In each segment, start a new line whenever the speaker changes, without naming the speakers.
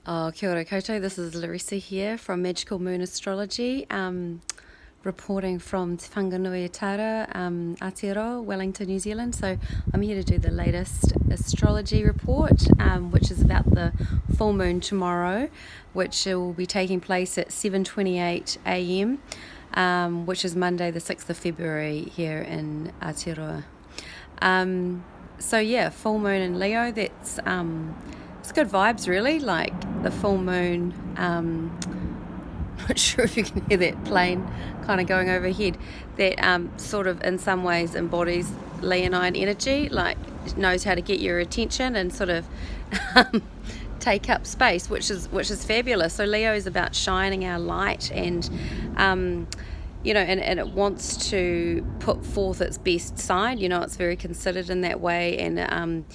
Kia ora koutou, this is Larissa here from Magical Moon Astrology, reporting from Te Whanganui Aotearoa, Wellington, New Zealand. So I'm here to do the latest astrology report, which is about the full moon tomorrow, which will be taking place at 7:28 a.m., which is Monday the 6th of February here in Aotearoa. Full moon in Leo, that's it's good vibes really, like the full moon. Not sure if you can hear that plane kind of going overhead. That sort of in some ways embodies Leonine energy, like knows how to get your attention and sort of take up space, which is fabulous. So Leo is about shining our light and and it wants to put forth its best side. It's very considered in that way, and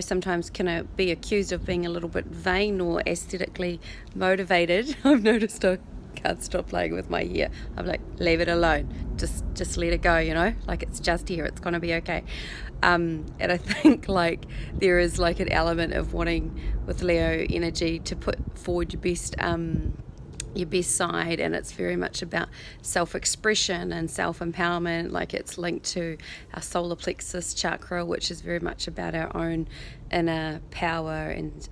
sometimes can be accused of being a little bit vain or aesthetically motivated. I've noticed I can't stop playing with my hair. I'm like, leave it alone, just let it go, like it's just here, it's gonna be okay. And I think like there is like an element of wanting with Leo energy to put forward your best side, and it's very much about self-expression and self-empowerment. Like it's linked to our solar plexus chakra, which is very much about our own inner power and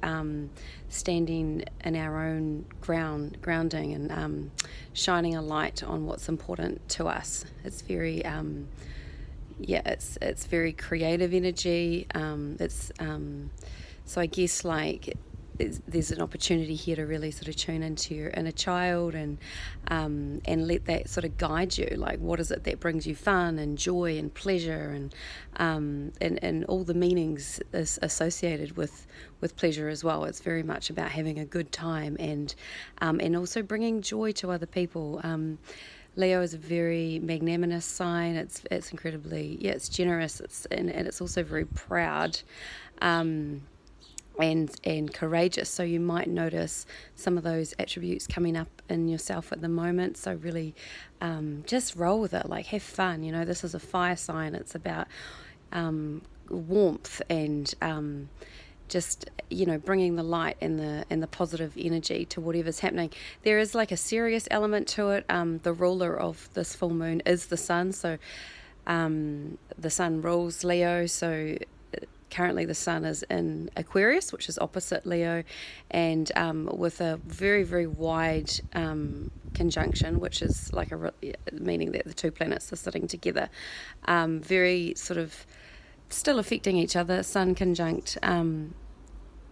standing in our own grounding and shining a light on what's important to us. It's very it's very creative energy. So I guess like there's an opportunity here to really sort of tune into your inner child and let that sort of guide you. Like, what is it that brings you fun and joy and pleasure and all the meanings is associated with pleasure as well. It's very much about having a good time and also bringing joy to other people. Leo is a very magnanimous sign. It's incredibly it's generous. And it's also very proud. And courageous, so you might notice some of those attributes coming up in yourself at the moment. So really just roll with it, like have fun. This is a fire sign. It's about warmth and just bringing the light and the positive energy to whatever's happening. There is like a serious element to it. The ruler of this full moon is the sun, so the sun rules Leo. So currently the sun is in Aquarius, which is opposite Leo, and with a very, very wide conjunction, which is like meaning that the two planets are sitting together, very sort of still affecting each other, sun conjunct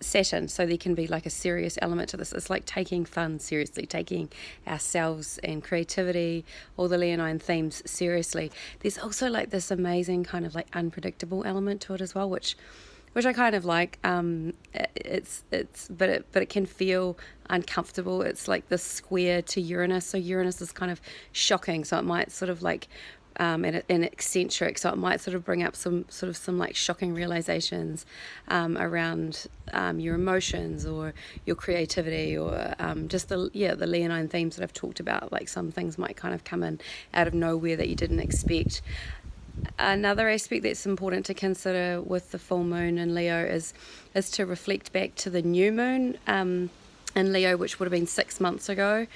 Saturn. So there can be like a serious element to this. It's like taking fun seriously, taking ourselves and creativity, all the Leonine themes seriously. There's also like this amazing kind of like unpredictable element to it as well, which I kind of like. But it can feel uncomfortable. It's like this square to Uranus. So Uranus is kind of shocking. So it might sort of like and eccentric, so it might sort of bring up some like shocking realizations around your emotions or your creativity or just the Leonine themes that I've talked about. Like some things might kind of come in out of nowhere that you didn't expect. Another aspect that's important to consider with the full moon in Leo is to reflect back to the new moon in Leo, which would have been 6 months ago.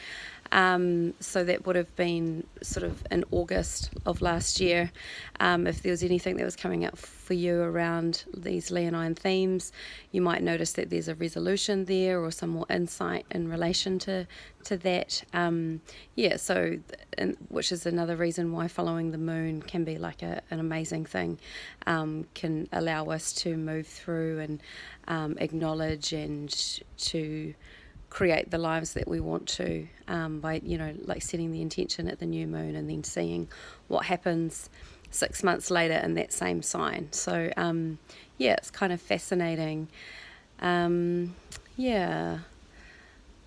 So that would have been sort of in August of last year. If there was anything that was coming up for you around these Leonine themes, you might notice that there's a resolution there or some more insight in relation to that. Which is another reason why following the moon can be like an amazing thing, can allow us to move through and acknowledge and to create the lives that we want to, by like setting the intention at the new moon and then seeing what happens 6 months later in that same sign. So it's kind of fascinating. I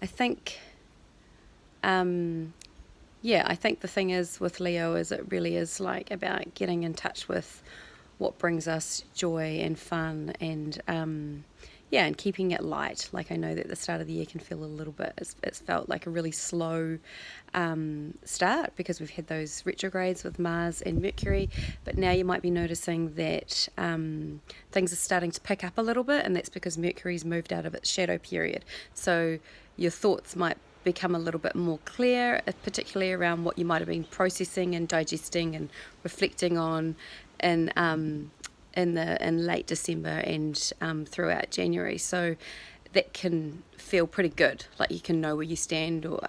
think I think the thing is with Leo is it really is like about getting in touch with what brings us joy and fun and yeah, and keeping it light. Like I know that the start of the year can feel a little bit, it's felt like a really slow start because we've had those retrogrades with Mars and Mercury, but now you might be noticing that things are starting to pick up a little bit, and that's because Mercury's moved out of its shadow period. So your thoughts might become a little bit more clear, particularly around what you might have been processing and digesting and reflecting on in late December and throughout January. So that can feel pretty good, like you can know where you stand or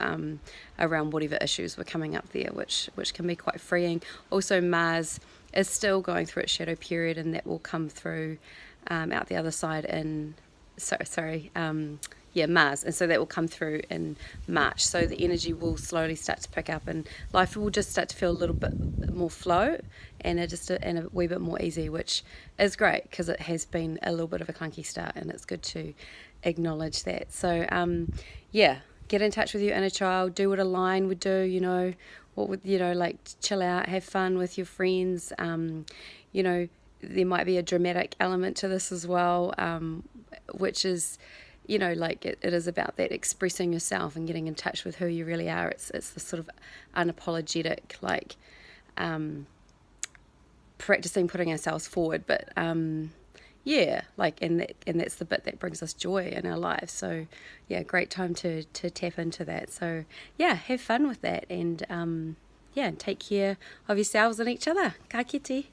around whatever issues were coming up there, which can be quite freeing. Also, Mars is still going through its shadow period, and that will come through out the other side in Mars, and so that will come through in March. So the energy will slowly start to pick up, and life will just start to feel a little bit more flow and a wee bit more easy, which is great because it has been a little bit of a clunky start, and it's good to acknowledge that. So get in touch with your inner child, do what a lion would do, what would, like chill out, have fun with your friends. There might be a dramatic element to this as well, which is, like it is about that expressing yourself and getting in touch with who you really are. It's this sort of unapologetic, like practicing putting ourselves forward, but and that's the bit that brings us joy in our lives. So great time to tap into that. So have fun with that, and take care of yourselves and each other. Ka kite.